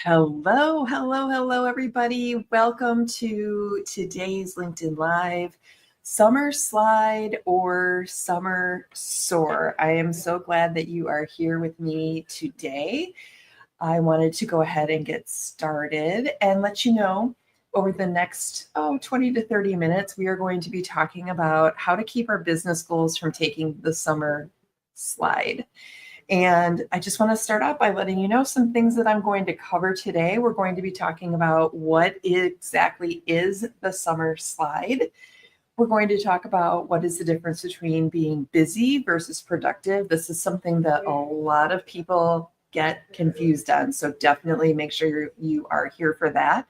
Hello, everybody. Welcome to today's LinkedIn Live Summer Slide or Summer Soar. I am so glad that you are here with me today. I wanted to go ahead and get started and let you know over the next 20 to 30 minutes, we are going to be talking about how to keep our business goals from taking the summer slide. And I just want to start out by letting you know some things that I'm going to cover today. We're going to be talking about what exactly is the summer slide. We're going to talk about what is the difference between being busy versus productive. This is something that a lot of people get confused on. So definitely make sure you are here for that.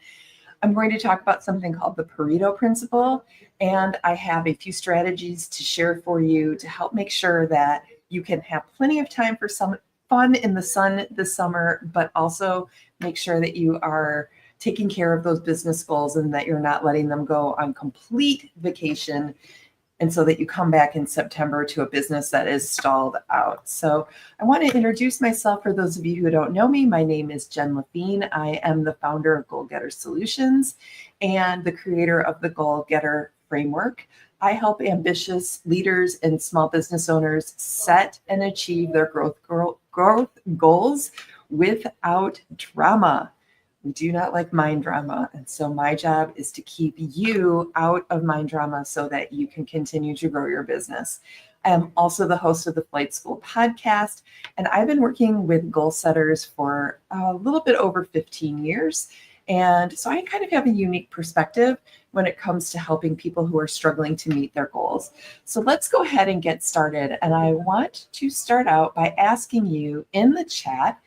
I'm going to talk about something called the Pareto Principle, and I have a few strategies to share for you to help make sure that you can have plenty of time for some fun in the sun this summer, but also make sure that you are taking care of those business goals and that you're not letting them go on complete vacation, and so that you come back in September to a business that is stalled out. So I want to introduce myself for those of you who don't know me. My name is Jen Levine. I am the founder of Goal Getter Solutions and the creator of the Goal Getter Framework. I help ambitious leaders and small business owners set and achieve their growth goals without drama. We do not like mind drama. And so my job is to keep you out of mind drama so that you can continue to grow your business. I am also the host of the Flight School podcast, and I've been working with goal setters for a little bit over 15 years. And so I kind of have a unique perspective when it comes to helping people who are struggling to meet their goals. So let's go ahead and get started. And I want to start out by asking you in the chat,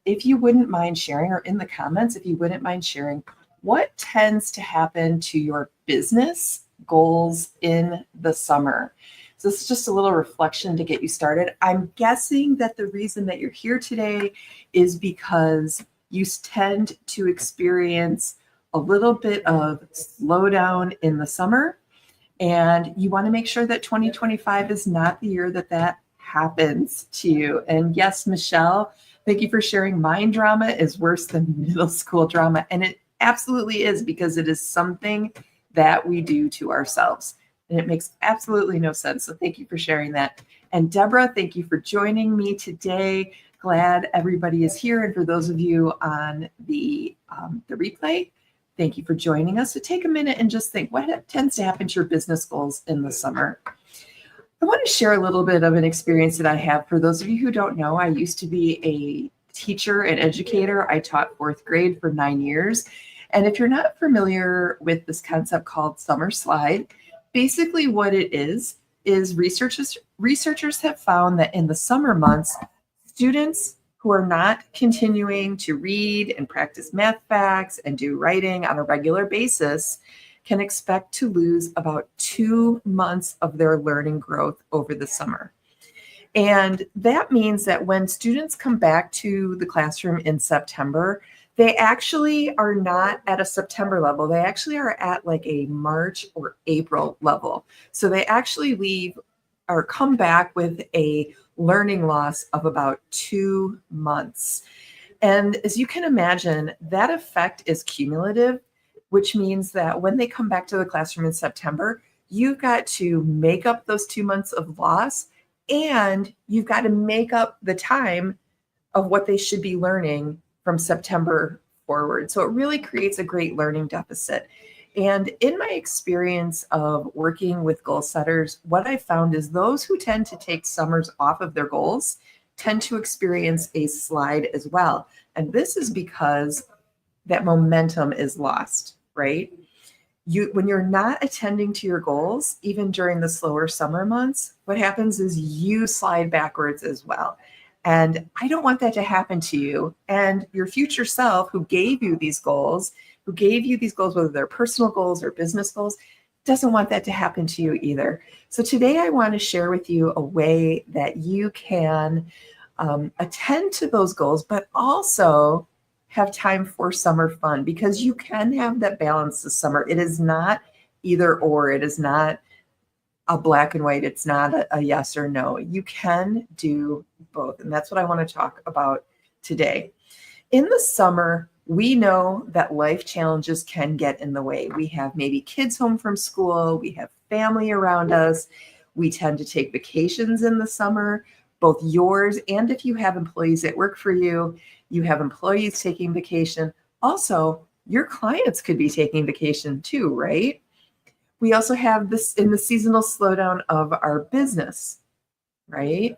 if you wouldn't mind sharing, or in the comments, if you wouldn't mind sharing, what tends to happen to your business goals in the summer? So this is just a little reflection to get you started. I'm guessing that the reason that you're here today is because you tend to experience a little bit of slowdown in the summer, and you want to make sure that 2025 is not the year that happens to you. And yes, Michelle, thank you for sharing. Mind drama is worse than middle school drama. And it absolutely is, because it is something that we do to ourselves. And it makes absolutely no sense. So thank you for sharing that. And Deborah, thank you for joining me today. Glad everybody is here. And for those of you on the replay, thank you for joining us. So take a minute and just think, what tends to happen to your business goals in the summer? I want to share a little bit of an experience that I have. For those of you who don't know, I used to be a teacher and educator. I taught fourth grade for 9 years. And if you're not familiar with this concept called summer slide, basically what it is researchers have found that in the summer months, students who are not continuing to read and practice math facts and do writing on a regular basis can expect to lose about 2 months of their learning growth over the summer. And that means that when students come back to the classroom in September, they actually are not at a September level. They actually are at like a March or April level. So they actually leave or come back with a learning loss of about 2 months. And as you can imagine, that effect is cumulative, which means that when they come back to the classroom in September, you've got to make up those 2 months of loss, and you've got to make up the time of what they should be learning from September forward. So it really creates a great learning deficit. And in my experience of working with goal setters, what I found is those who tend to take summers off of their goals tend to experience a slide as well. And this is because that momentum is lost, right? When you're not attending to your goals, even during the slower summer months, what happens is you slide backwards as well. And I don't want that to happen to you. And your future self who gave you these goals, whether they're personal goals or business goals, doesn't want that to happen to you either. So today I want to share with you a way that you can attend to those goals, but also have time for summer fun, because you can have that balance this summer. It is not either or. It is not a black and white. It's not a yes or no. You can do both. And that's what I want to talk about today. In the summer, we know that life challenges can get in the way. We have maybe kids home from school, we have family around us. We tend to take vacations in the summer, both yours and if you have employees that work for you, you have employees taking vacation. Also, your clients could be taking vacation too, right? We also have this in the seasonal slowdown of our business, right?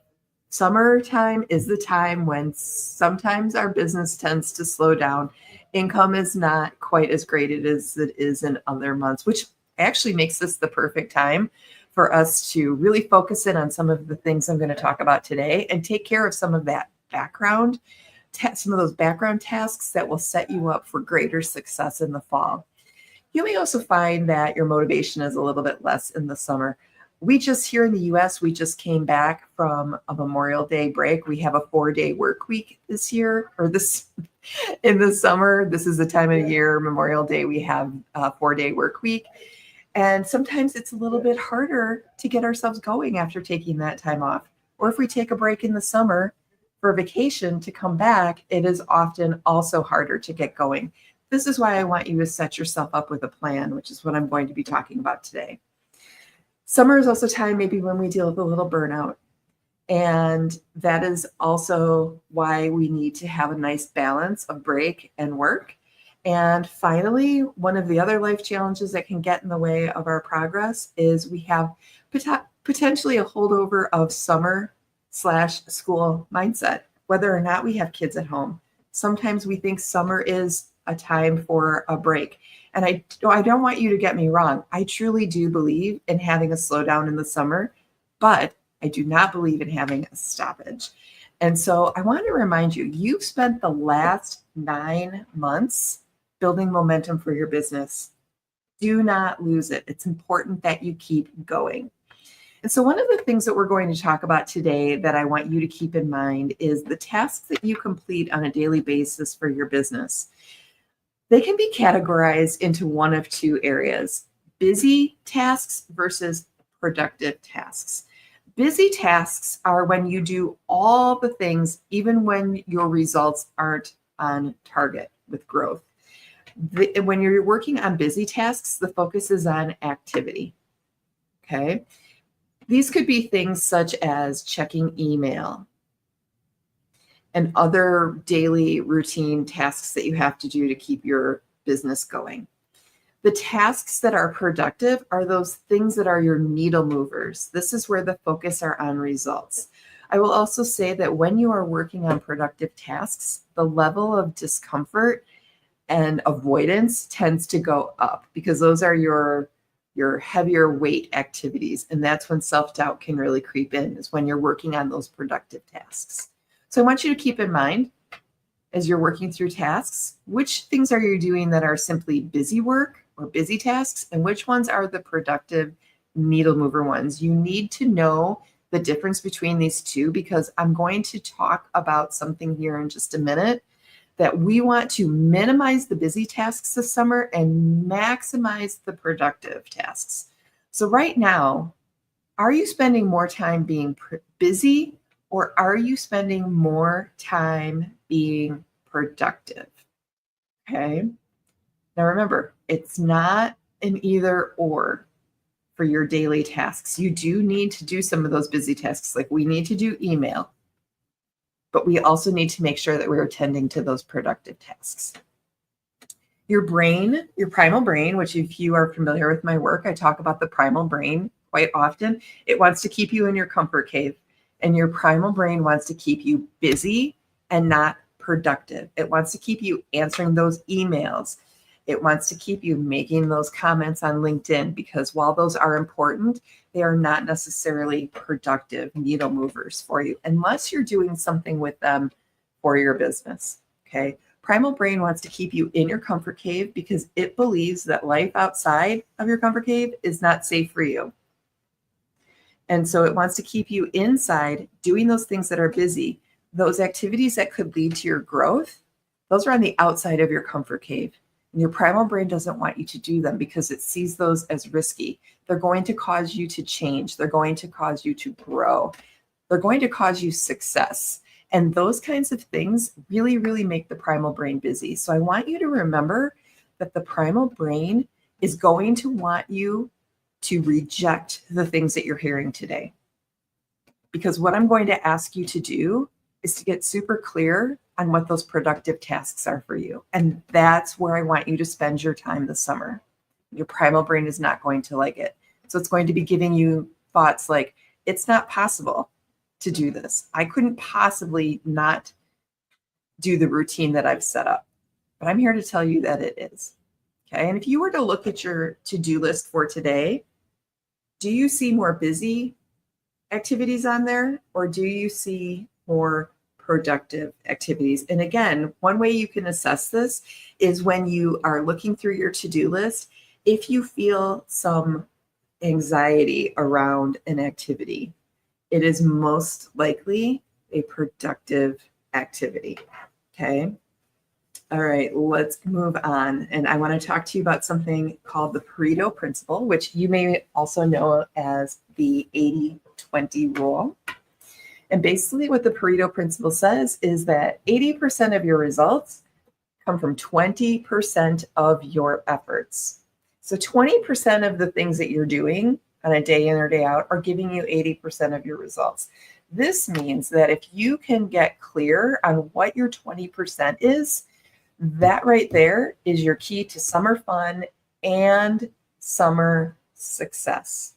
Summertime is the time when sometimes our business tends to slow down. Income is not quite as great as it is in other months, which actually makes this the perfect time for us to really focus in on some of the things I'm going to talk about today and take care of some of that background, some of those background tasks that will set you up for greater success in the fall. You may also find that your motivation is a little bit less in the summer. We just here in the US, we just came back from a Memorial Day break. We have a 4-day work week this year, or this in the summer. This is the time of year, Memorial Day, we have a 4-day work week. And sometimes it's a little bit harder to get ourselves going after taking that time off. Or if we take a break in the summer for vacation to come back, it is often also harder to get going. This is why I want you to set yourself up with a plan, which is what I'm going to be talking about today. Summer is also time maybe when we deal with a little burnout. And that is also why we need to have a nice balance of break and work. And finally, one of the other life challenges that can get in the way of our progress is we have potentially a holdover of summer/school mindset, whether or not we have kids at home. Sometimes we think summer is a time for a break. And I don't want you to get me wrong. I truly do believe in having a slowdown in the summer, but I do not believe in having a stoppage. And so I want to remind you, you've spent the last 9 months building momentum for your business. Do not lose it. It's important that you keep going. And so one of the things that we're going to talk about today that I want you to keep in mind is the tasks that you complete on a daily basis for your business. They can be categorized into one of two areas: busy tasks versus productive tasks. Busy tasks are when you do all the things, even when your results aren't on target with growth. When you're working on busy tasks, the focus is on activity. Okay. These could be things such as checking email and other daily routine tasks that you have to do to keep your business going. The tasks that are productive are those things that are your needle movers. This is where the focus are on results. I will also say that when you are working on productive tasks, the level of discomfort and avoidance tends to go up because those are your heavier weight activities. And that's when self-doubt can really creep in, is when you're working on those productive tasks. So I want you to keep in mind as you're working through tasks, which things are you doing that are simply busy work or busy tasks, and which ones are the productive needle mover ones. You need to know the difference between these two because I'm going to talk about something here in just a minute that we want to minimize the busy tasks this summer and maximize the productive tasks. So right now, are you spending more time being busy, or are you spending more time being productive? Okay. Now remember, it's not an either or for your daily tasks. You do need to do some of those busy tasks. Like we need to do email, but we also need to make sure that we're attending to those productive tasks. Your brain, your primal brain, which if you are familiar with my work, I talk about the primal brain quite often. It wants to keep you in your comfort cave. And your primal brain wants to keep you busy and not productive. It wants to keep you answering those emails. It wants to keep you making those comments on LinkedIn because while those are important, they are not necessarily productive needle movers for you unless you're doing something with them for your business. Okay. Primal brain wants to keep you in your comfort cave because it believes that life outside of your comfort cave is not safe for you. And so it wants to keep you inside doing those things that are busy. Those activities that could lead to your growth, those are on the outside of your comfort cave. And your primal brain doesn't want you to do them because it sees those as risky. They're going to cause you to change. They're going to cause you to grow. They're going to cause you success. And those kinds of things really, really make the primal brain busy. So I want you to remember that the primal brain is going to want you to reject the things that you're hearing today. Because what I'm going to ask you to do is to get super clear on what those productive tasks are for you. And that's where I want you to spend your time this summer. Your primal brain is not going to like it. So it's going to be giving you thoughts like, it's not possible to do this. I couldn't possibly not do the routine that I've set up. But I'm here to tell you that it is. Okay. And if you were to look at your to-do list for today, do you see more busy activities on there, or do you see more productive activities? And again, one way you can assess this is when you are looking through your to-do list, if you feel some anxiety around an activity, it is most likely a productive activity. Okay. All right, let's move on. And I want to talk to you about something called the Pareto Principle, which you may also know as the 80-20 rule. And basically what the Pareto Principle says is that 80% of your results come from 20% of your efforts. So 20% of the things that you're doing on a day in or day out are giving you 80% of your results. This means that if you can get clear on what your 20% is, that right there is your key to summer fun and summer success.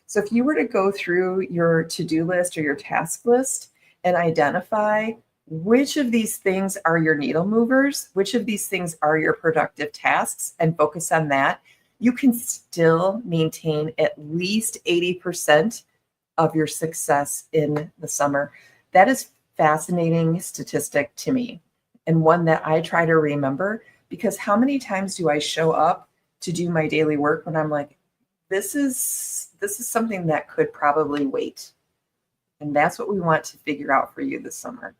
So if you were to go through your to-do list or your task list and identify which of these things are your needle movers, which of these things are your productive tasks, and focus on that, you can still maintain at least 80% of your success in the summer. That is fascinating statistic to me, and one that I try to remember, because how many times do I show up to do my daily work when I'm like, this is something that could probably wait. And that's what we want to figure out for you this summer.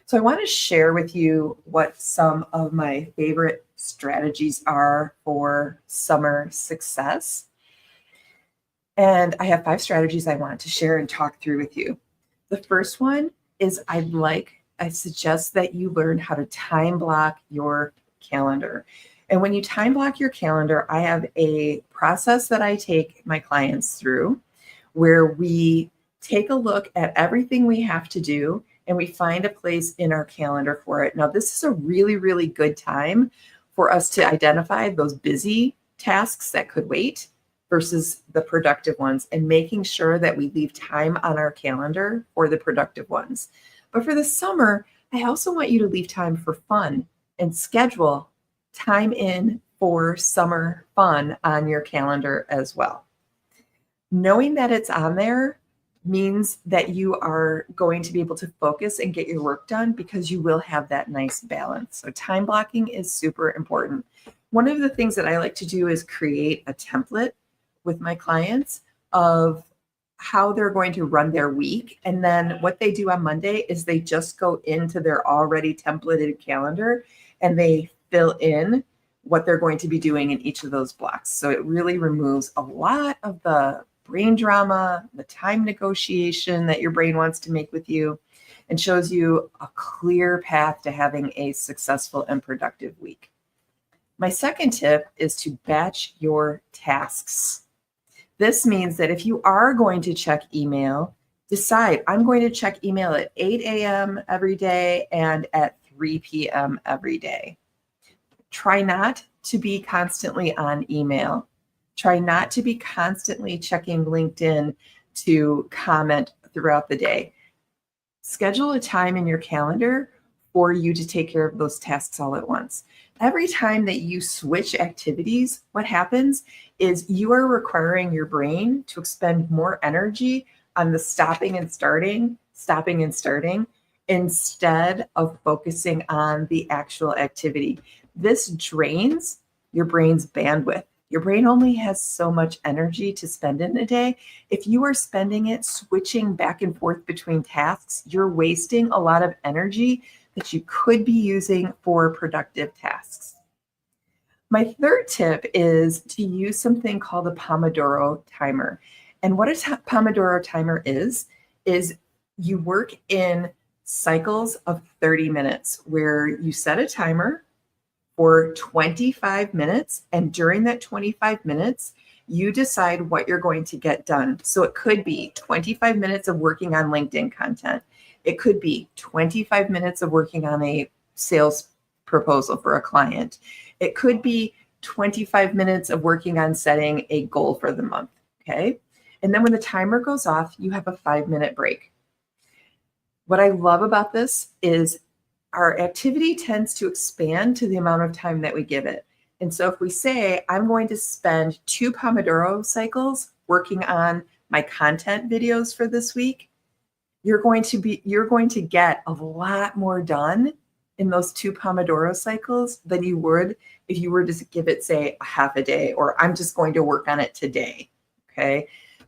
So I want to share with you what some of my favorite strategies are for summer success. And I have 5 strategies I want to share and talk through with you. The first one is I suggest that you learn how to time block your calendar. And when you time block your calendar, I have a process that I take my clients through where we take a look at everything we have to do and we find a place in our calendar for it. Now, this is a really, really good time for us to identify those busy tasks that could wait versus the productive ones, and making sure that we leave time on our calendar for the productive ones. But for the summer, I also want you to leave time for fun and schedule time in for summer fun on your calendar as well. Knowing that it's on there means that you are going to be able to focus and get your work done because you will have that nice balance. So time blocking is super important. One of the things that I like to do is create a template with my clients of how they're going to run their week. And then what they do on Monday is they just go into their already templated calendar and they fill in what they're going to be doing in each of those blocks. So it really removes a lot of the brain drama, the time negotiation that your brain wants to make with you, and shows you a clear path to having a successful and productive week. My second tip is to batch your tasks. This means that if you are going to check email, decide, I'm going to check email at 8 a.m. every day and at 3 p.m. every day. Try not to be constantly on email. Try not to be constantly checking LinkedIn to comment throughout the day. Schedule a time in your calendar for you to take care of those tasks all at once. Every time that you switch activities, what happens is you are requiring your brain to expend more energy on the stopping and starting, instead of focusing on the actual activity. This drains your brain's bandwidth. Your brain only has so much energy to spend in a day. If you are spending it switching back and forth between tasks, you're wasting a lot of energy that you could be using for productive tasks. My third tip is to use something called a Pomodoro timer. And what a Pomodoro timer is you work in cycles of 30 minutes where you set a timer for 25 minutes. And during that 25 minutes, you decide what you're going to get done. So it could be 25 minutes of working on LinkedIn content. It could be 25 minutes of working on a sales proposal for a client. It could be 25 minutes of working on setting a goal for the month. Okay. And then when the timer goes off, you have a 5-minute break. What I love about this is our activity tends to expand to the amount of time that we give it. And so if we say, I'm going to spend 2 Pomodoro cycles working on my content videos for this week, you're going to get a lot more done in those 2 Pomodoro cycles than you would if you were to give it, say, a half a day, or I'm just going to work on it today. Okay.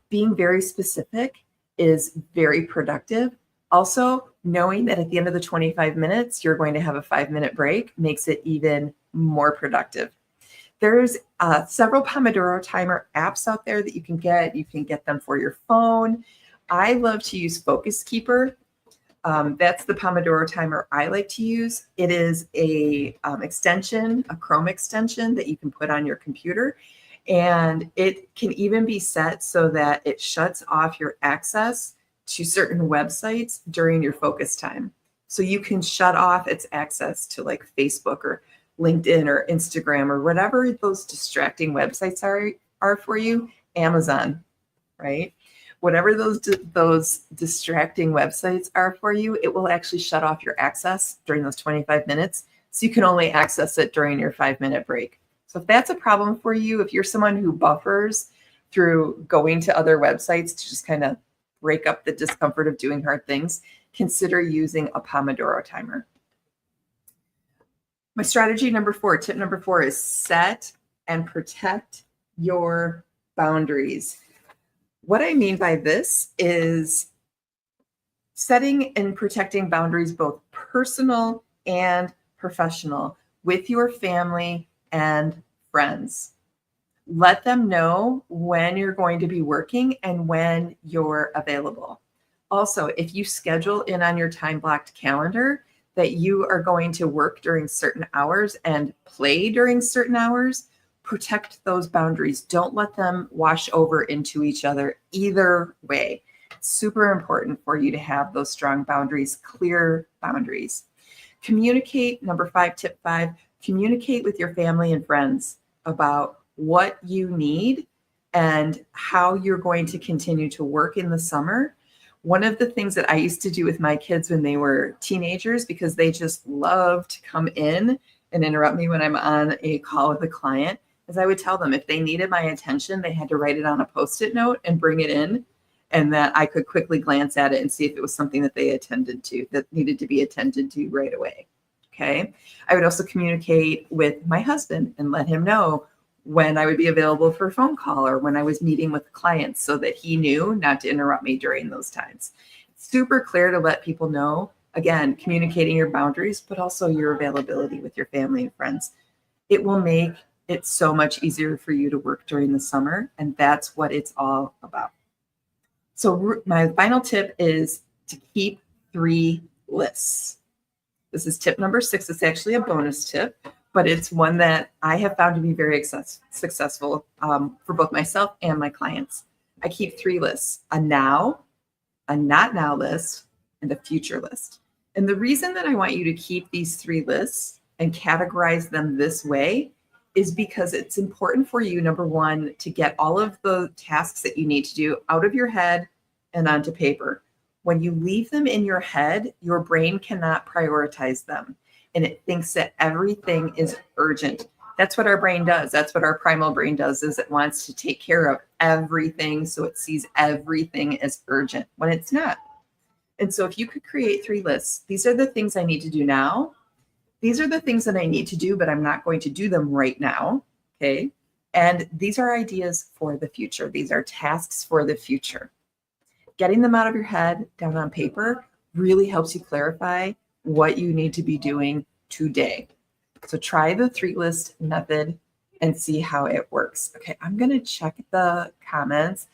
Being very specific is very productive. Also, knowing that at the end of the 25 minutes, you're going to have a 5-minute break makes it even more productive. There's several Pomodoro timer apps out there that you can get. You can get them for your phone. I love to use Focus Keeper. That's the Pomodoro timer I like to use. It is a extension, a Chrome extension that you can put on your computer. And it can even be set so that it shuts off your access to certain websites during your focus time. So you can shut off its access to like Facebook or LinkedIn or Instagram or whatever those distracting websites are for you. Amazon, right? Whatever those distracting websites are for you, it will actually shut off your access during those 25 minutes. So you can only access it during your 5-minute break. So if that's a problem for you, if you're someone who buffers through going to other websites to just kind of break up the discomfort of doing hard things, consider using a Pomodoro timer. My strategy number 4, tip number 4 is set and protect your boundaries. What I mean by this is setting and protecting boundaries, both personal and professional, with your family and friends. Let them know when you're going to be working and when you're available. Also, if you schedule in on your time blocked calendar that you are going to work during certain hours and play during certain hours, protect those boundaries. Don't let them wash over into each other either way. It's super important for you to have those strong boundaries, clear boundaries. Communicate, number 5, tip 5, communicate with your family and friends about what you need and how you're going to continue to work in the summer. One of the things that I used to do with my kids when they were teenagers, because they just love to come in and interrupt me when I'm on a call with a client, is I would tell them if they needed my attention, they had to write it on a Post-it note and bring it in, and that I could quickly glance at it and see if it was something that they that needed to be attended to right away. Okay. I would also communicate with my husband and let him know when I would be available for a phone call or when I was meeting with clients so that he knew not to interrupt me during those times. It's super clear to let people know, again, communicating your boundaries, but also your availability with your family and friends. It will make it so much easier for you to work during the summer, and that's what it's all about. So my final tip is to keep 3 lists. This is tip number 6. It's actually a bonus tip, but it's one that I have found to be very successful for both myself and my clients. I keep 3 lists: a now, a not now list, and a future list. And the reason that I want you to keep these 3 lists and categorize them this way is because it's important for you, number 1, to get all of the tasks that you need to do out of your head and onto paper. When you leave them in your head, your brain cannot prioritize them, and it thinks that everything is urgent. That's what our brain does. That's what our primal brain does, is it wants to take care of everything, so it sees everything as urgent when it's not. And so if you could create 3 lists, these are the things I need to do now. These are the things that I need to do, but I'm not going to do them right now. Okay. And these are ideas for the future. These are tasks for the future. Getting them out of your head down on paper really helps you clarify what you need to be doing today. So try the 3 list method and see how it works. Okay. I'm going to check the comments.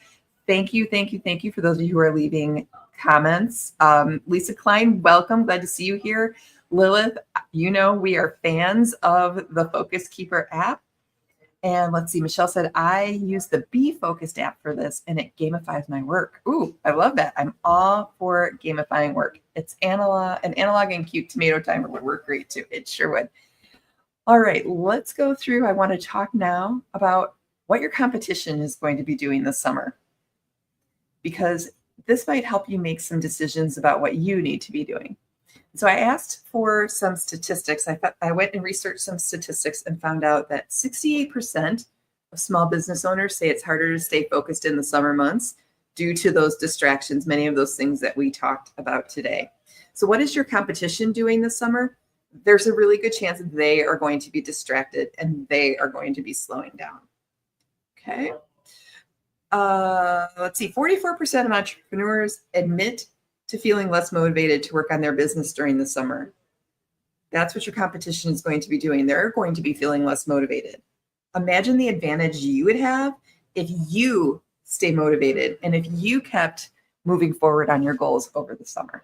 Thank you for those of you who are leaving comments. Lisa Klein, welcome. Glad to see you here. Lilith, we are fans of the Focus Keeper app. And let's see, Michelle said, I use the Be Focused app for this and it gamifies my work. Ooh, I love that. I'm all for gamifying work. It's an analog and cute tomato timer would work great too. It sure would. All right, let's go through. I want to talk now about what your competition is going to be doing this summer, because this might help you make some decisions about what you need to be doing. So I asked for some statistics. I went and researched some statistics and found out that 68% of small business owners say it's harder to stay focused in the summer months due to those distractions, many of those things that we talked about today. So what is your competition doing this summer? There's a really good chance that they are going to be distracted and they are going to be slowing down. Okay. Let's see, 44% of entrepreneurs admit to feeling less motivated to work on their business during the summer. That's what your competition is going to be doing. They're going to be feeling less motivated. Imagine the advantage you would have if you stay motivated and if you kept moving forward on your goals over the summer.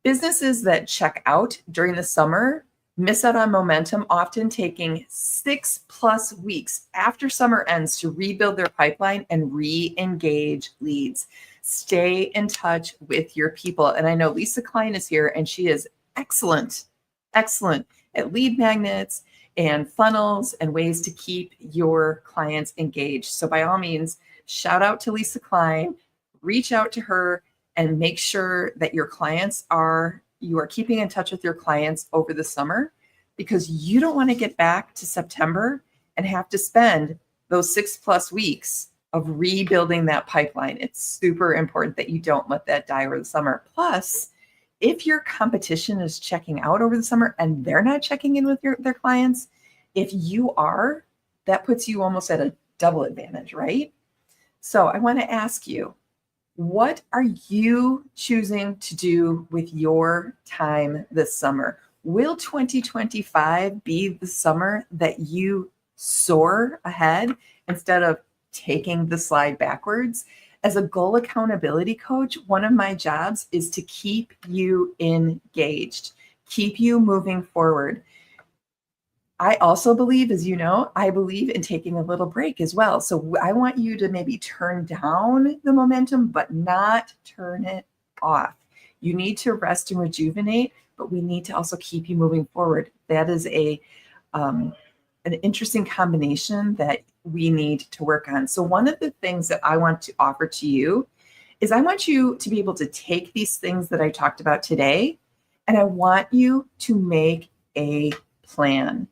Businesses that check out during the summer miss out on momentum, often taking 6+ weeks after summer ends to rebuild their pipeline and re-engage leads. Stay in touch with your people. And I know Lisa Klein is here and she is excellent at lead magnets and funnels and ways to keep your clients engaged. So by all means, shout out to Lisa Klein, reach out to her and make sure that you are keeping in touch with your clients over the summer, because you don't want to get back to September and have to spend those 6+ weeks of rebuilding that pipeline. It's super important that you don't let that die over the summer. Plus, if your competition is checking out over the summer and they're not checking in with their clients, if you are, that puts you almost at a double advantage, right? So I want to ask you, what are you choosing to do with your time this summer? Will 2025 be the summer that you soar ahead instead of taking the slide backwards? As a goal accountability coach, one of my jobs is to keep you engaged, keep you moving forward. I also believe, as you know, I believe in taking a little break as well. So I want you to maybe turn down the momentum, but not turn it off. You need to rest and rejuvenate, but we need to also keep you moving forward. That is an interesting combination that we need to work on. So one of the things that I want to offer to you is I want you to be able to take these things that I talked about today, and I want you to make a plan.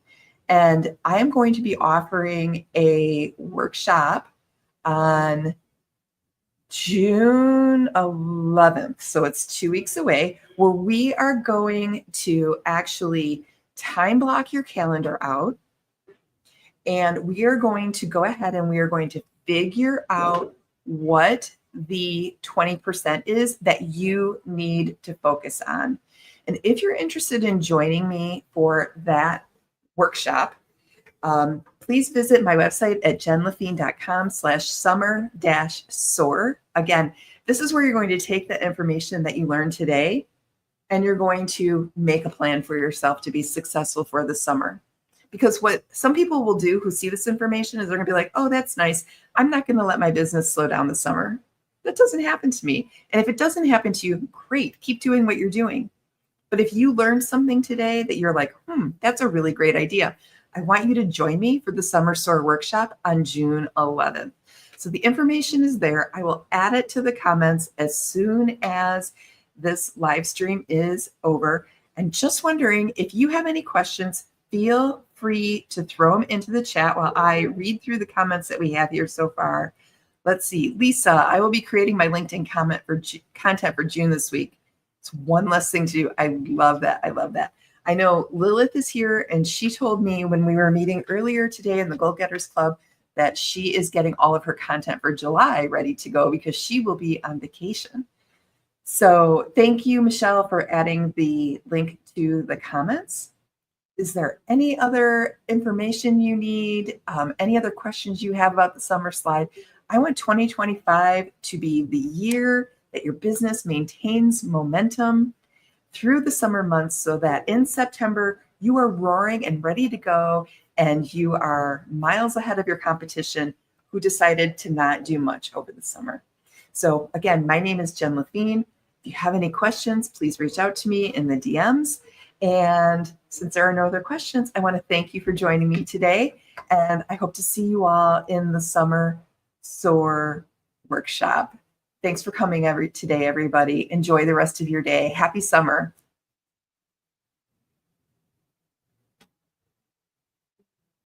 And I am going to be offering a workshop on June 11th. So it's 2 weeks away, where we are going to actually time block your calendar out. And we are going to go ahead and we are going to figure out what the 20% is that you need to focus on. And if you're interested in joining me for that workshop, please visit my website at jenlafine.com/summer-soar. Again, this is where you're going to take the information that you learned today and you're going to make a plan for yourself to be successful for the summer. Because what some people will do who see this information is they're going to be like, oh, that's nice. I'm not going to let my business slow down this summer. That doesn't happen to me. And if it doesn't happen to you, great, keep doing what you're doing. But if you learned something today that you're like, that's a really great idea, I want you to join me for the Summer Soar workshop on June 11th. So the information is there. I will add it to the comments as soon as this live stream is over. And just wondering, if you have any questions, feel free to throw them into the chat while I read through the comments that we have here so far. Let's see. Lisa, I will be creating my LinkedIn content for June this week. It's one less thing to do. I love that. I love that. I know Lilith is here, and she told me when we were meeting earlier today in the Goal Getters Club that she is getting all of her content for July ready to go because she will be on vacation. So thank you, Michelle, for adding the link to the comments. Is there any other information you need? Any other questions you have about the summer slide? I want 2025 to be the year that your business maintains momentum through the summer months so that in September, you are roaring and ready to go and you are miles ahead of your competition who decided to not do much over the summer. So again, my name is Jen Levine. If you have any questions, please reach out to me in the DMs. And since there are no other questions, I want to thank you for joining me today. And I hope to see you all in the Summer SOAR workshop. Thanks for coming today, everybody. Enjoy the rest of your day. Happy summer.